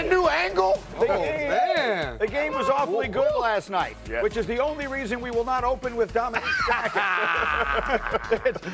a new angle? The game was awfully good last night, Yes. which is the only reason we will not open with Dominic Stackett.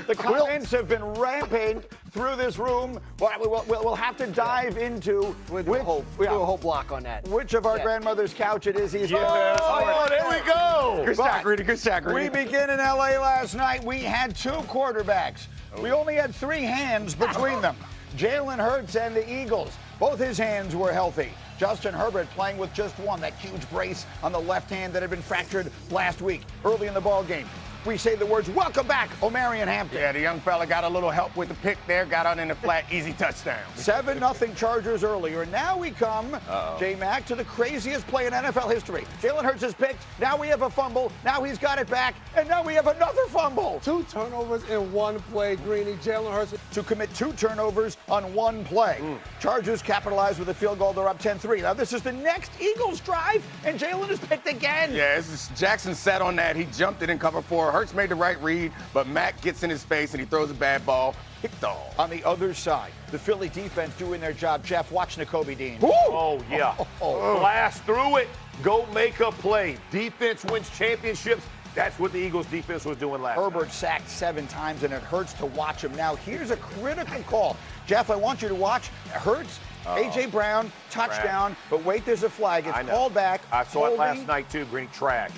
The comments have been rampant through this room. We'll have to dive into We'll do a whole block on that. which of our grandmother's couch it is. He's Oh, there we go. Good shot, Greedy. Good shot, We begin in L.A. last night. We had two quarterbacks. We only had three hands between them. Jalen Hurts and the Eagles. Both his hands were healthy. Justin Herbert playing with just one, that huge brace on the left hand that had been fractured last week, early in the ball game. We say the words, welcome back, Omarion Hampton. Yeah, the young fella got a little help with the pick there, got out in the flat, easy touchdown. 7-0 Chargers earlier. Now we come, J-Mac, to the craziest play in NFL history. Jalen Hurts is picked. Now we have a fumble. Now he's got it back. And now we have another fumble. 2 turnovers in one play, Greeny. Jalen Hurts To commit 2 turnovers on one play. Chargers capitalize with a field goal. They're up 10-3. Now this is the next Eagles drive, and Jalen is picked again. Yeah, Jackson sat on that. He jumped it in cover 4. Hurts made the right read, but Mack gets in his face and he throws a bad ball. Picked off. On the other side, the Philly defense doing their job. Jeff, watch Nakobe Dean. Oh, yeah. Blast through it. Go make a play. Defense wins championships. That's what the Eagles defense was doing last Herbert night. sacked 7 times, and it hurts to watch him. Now, here's a critical call. Jeff, I want you to watch. Hurts, A.J. Brown, touchdown. But wait, there's a flag. It's called back. I saw it last Holding. night, too, Green. Trash.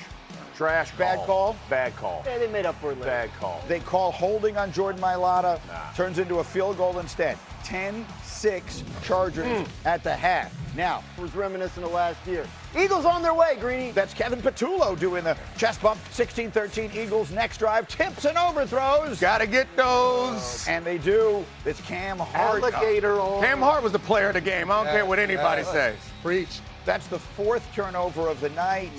Trash call. Bad call? Bad call. Yeah, they made up for it later. Bad call. They call holding on Jordan Mailata. Turns into a field goal instead. 10-6 Chargers at the half. Now, Was reminiscent of last year. Eagles on their way, Greeny. that's Kevin Patullo doing the chest bump. 16-13 Eagles next drive. Tips and overthrows. Gotta get those. And they do. It's Cam Hart. Alligator on. Cam Hart was the player of the game. I don't care what anybody says. preach. That's the 4th turnover of the night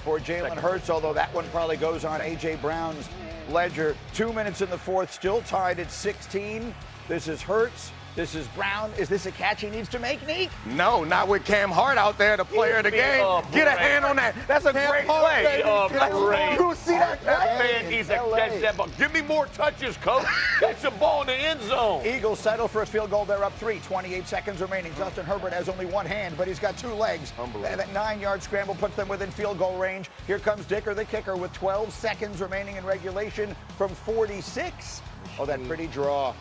for Jalen Hurts, although that one probably goes on A.J. Brown's ledger. 2 minutes in the 4th, still tied at 16. This is Hurts. This is Brown. Is this a catch he needs to make, Neek? No, not with Cam Hart out there, the player of the game. Get a hand on that. That's a great play. Great. You see that? That man needs to catch that ball. Give me more touches, coach. Catch the ball in the end zone. Eagles settle for a field goal. They're up 3. 28 seconds remaining. Justin Herbert has only one hand, but he's got 2 legs. That 9-yard scramble puts them within field goal range. Here comes Dicker, the kicker, with 12 seconds remaining in regulation from 46. Oh, that pretty draw.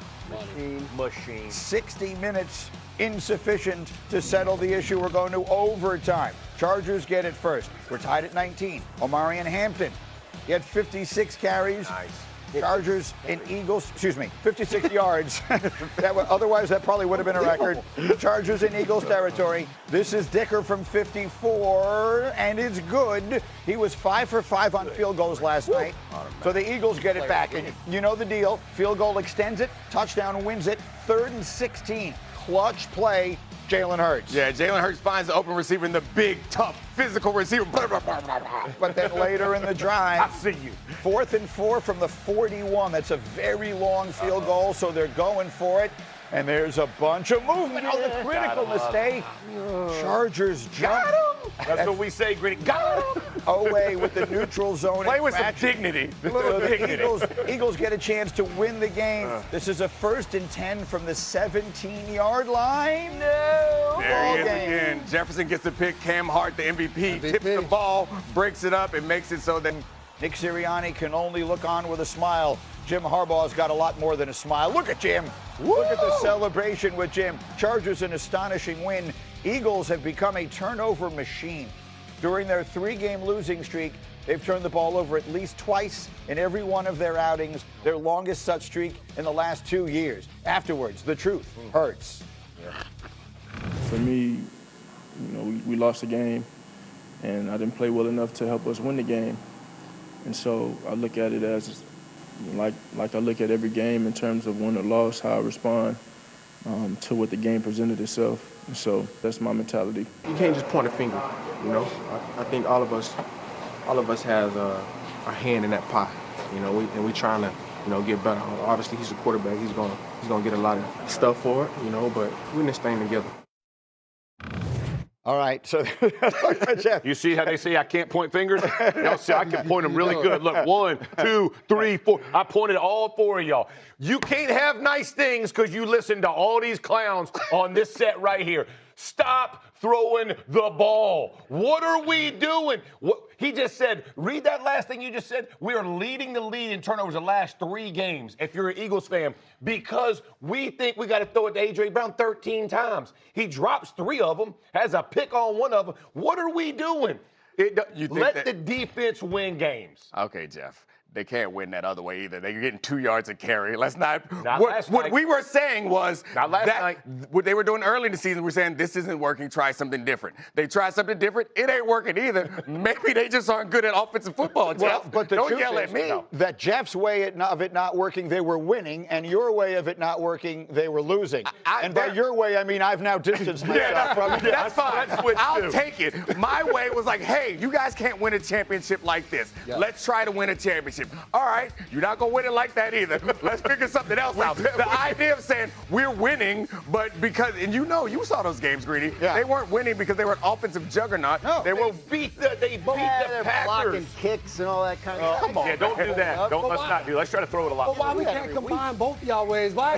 Machine. 60 minutes insufficient to settle the issue. We're going to overtime. Chargers get it first. We're tied at 19. Omarion Hampton. He had 56 carries. Nice. Chargers and Eagles, 56 yards. Otherwise, that probably would have been a record. Chargers in Eagles territory. This is Dicker from 54, and it's good. He was 5 for 5 on field goals last night. So the Eagles get it back. And you know the deal. Field goal extends it. Touchdown wins it. 3rd and 16. Clutch play. Jalen Hurts. Yeah, Jalen Hurts finds the open receiver in the big, tough, physical receiver. But then later in the drive, I see you. 4th and 4 from the 41. That's a very long field goal, so they're going for it. And there's a bunch of movement. Oh, the critical mistake. Chargers jump. That's what we say, Green. Got him. Away with the neutral zone. Play with some infraction. dignity. So the Eagles get a chance to win the game. This is a 1st and 10 from the 17-yard line. No. There he is game. again. Jefferson gets the pick. Cam Hart, the MVP, tips the ball, breaks it up, and makes it so that Nick Sirianni can only look on with a smile. Jim Harbaugh's got a lot more than a smile. Look at Jim. Look at the celebration with Jim. Chargers an astonishing win. Eagles have become a turnover machine. During their 3-game losing streak, they've turned the ball over at least twice in every one of their outings, their longest such streak in the last 2 years. Afterwards, the truth hurts. For me, we lost the game, and I didn't play well enough to help us win the game. And so I look at it as like I look at every game in terms of win or loss, how I respond to what the game presented itself. And so that's my mentality. You can't just point a finger, I think all of us has our hand in that pie, and we trying to, get better. Obviously, he's a quarterback. He's gonna get a lot of stuff for it, but we're in this thing together. All right, so You see how they say I can't point fingers? Y'all see I can point them really good. Look, 1, 2, 3, 4. I pointed all 4 of y'all. You can't have nice things because you listen to all these clowns on this set right here. Stop throwing the ball. What are we doing? He just said, read that last thing you just said. We are leading the lead in turnovers the last 3 games, if you're an Eagles fan, because we think we got to throw it to A.J. Brown 13 times. He drops 3 of them, has a pick on 1 of them. What are we doing? Let the defense win games. Okay, Jeff. They can't win that other way either. They're getting 2 yards a carry. Let's not. Last What night. we were saying was Not last that night. what they were doing early in the season, we're saying this isn't working. Try something different. They try something different. It ain't working either. Maybe they just aren't good at offensive football, Jeff. Well, but the Don't truth yell is at me. that Jeff's way of it not working, they were winning, and your way of it not working, they were losing. And by your way, I mean I've now distanced myself from it. That's fine. I'll take it. My way was like, hey, you guys can't win a championship like this. Let's try to win a championship. All right, you're not going to win it like that either. Let's figure something else out. The idea of saying we're winning, but because, and you saw those games, Greedy. Yeah. They weren't winning because they were an offensive juggernaut. No. They beat the They're Packers. blocking kicks and all that kind of stuff. Come on. Yeah, don't do that. Let's not do. Let's try to throw it a lot. But why more. we can't combine both of y'all ways? Why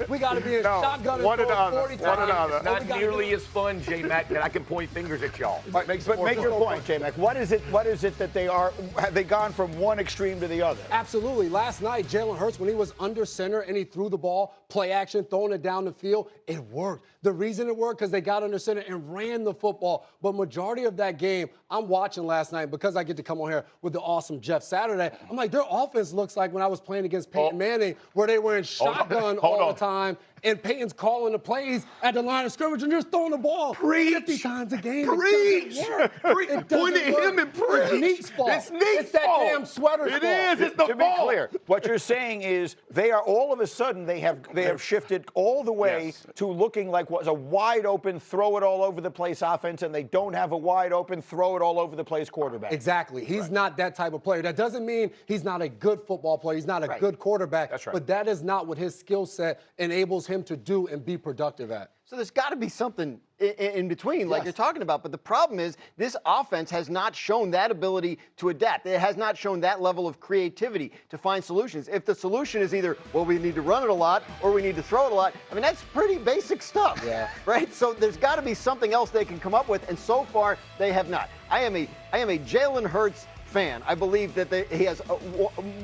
we gotta be in shotgun and one or the throw other. 40 One or the times? other. It's not nearly as fun, J-Mac, that I can point fingers at y'all. But make your point, J-Mac. What is it that they are? Have they gone from one extreme to the other? Absolutely. Last night, Jalen Hurts, when he was under center and he threw the ball, play action, throwing it down the field, it worked. The reason it worked because they got under center and ran the football. But majority of that game, I'm watching last night because I get to come on here with the awesome Jeff Saturday. I'm like, their offense looks like when I was playing against Peyton Manning, where they were in shotgun all the time, and Peyton's calling the plays at the line of scrimmage and just throwing the ball 50 times a game. Preach. It Point at him and preach. It's Neek's fault. It's Neek's that fault. damn sweater's It fault. is. It's the To be fault. clear, what you're saying is they are all of a sudden they have shifted all the way to looking like what was a wide open, throw it all over the place offense, and they don't have a wide open, throw it all over the place quarterback. Exactly. He's not that type of player. That doesn't mean he's not a good football player. He's not a good quarterback. That's right. But that is not what his skill set enables him to do and be productive at. So there's got to be something in between, like you're talking about. But the problem is this offense has not shown that ability to adapt. It has not shown that level of creativity to find solutions. If the solution is either, well, we need to run it a lot or we need to throw it a lot, I mean, that's pretty basic stuff, right? So there's got to be something else they can come up with, and so far they have not. I am a Jalen Hurts fan. I believe that he has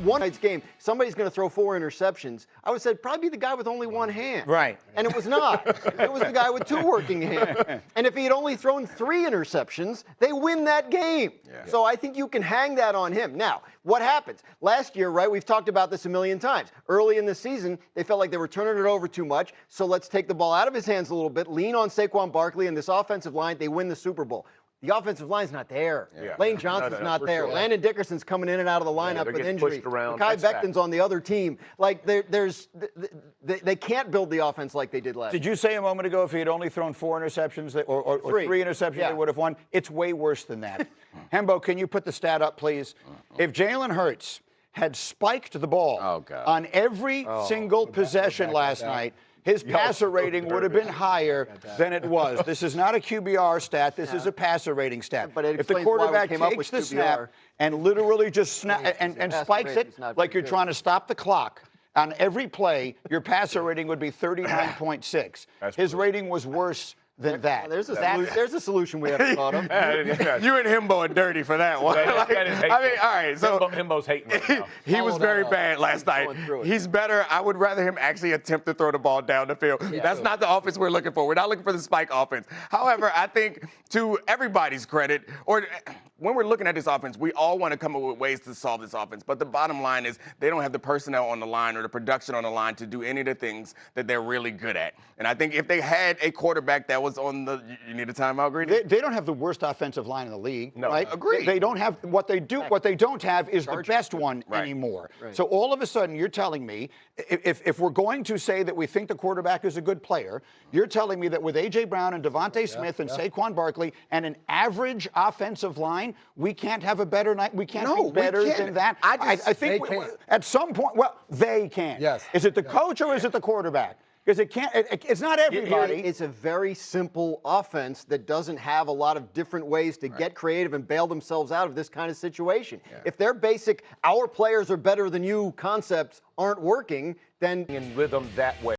one night's game. Somebody's going to throw 4 interceptions. I would say probably the guy with only one hand. Right. And it was not. It was the guy with 2 working hands. And if he had only thrown 3 interceptions, they win that game. So I think you can hang that on him. Now, what happens? Last year, right, we've talked about this a million times. Early in the season, they felt like they were turning it over too much. So let's take the ball out of his hands a little bit, lean on Saquon Barkley and this offensive line. They win the Super Bowl. The offensive line's not there. Lane Johnson's not there. Sure. Landon Dickerson's coming in and out of the lineup with injury. Kai Becton's on the other team. Like they can't build the offense like they did last year. Did you say a moment ago if he had only thrown 4 interceptions or 3 interceptions, they would have won? It's way worse than that. Hembo, can you put the stat up, please? If Jalen Hurts had spiked the ball on every single possession last night, his passer rating would have been higher than it was. This is not a QBR stat. This is a passer rating stat. But it if the explains why we quarterback came up takes with the QBR. snap and literally just and spikes it like you're trying to stop the clock, on every play, your passer rating would be 39.6. His rating was worse than that. There's a solution we haven't thought of. You and Himbo are dirty for that one. That is hateful. I mean, all right. So Himbo's hating right now. he was very bad last night. He's better. I would rather him actually attempt to throw the ball down the field. That's not the offense we're looking for. We're not looking for the spike offense. However, I think to everybody's credit, or when we're looking at this offense, we all want to come up with ways to solve this offense. But the bottom line is they don't have the personnel on the line or the production on the line to do any of the things that they're really good at. And I think if they had a quarterback that was on the, you need a timeout, Greedy? They don't have the worst offensive line in the league, right? Agreed. They don't have what they do. What they don't have is the best one anymore. So all of a sudden, you're telling me if we're going to say that we think the quarterback is a good player, you're telling me that with A.J. Brown and Devontae Smith and Saquon Barkley and an average offensive line, we can't have a better night. We can't be better than that. I think at some point, they can. Yes. Is it the coach or is it the quarterback? Because it's not everybody. It's a very simple offense that doesn't have a lot of different ways to get creative and bail themselves out of this kind of situation. If their basic, our players are better than you concepts aren't working, then in rhythm that way.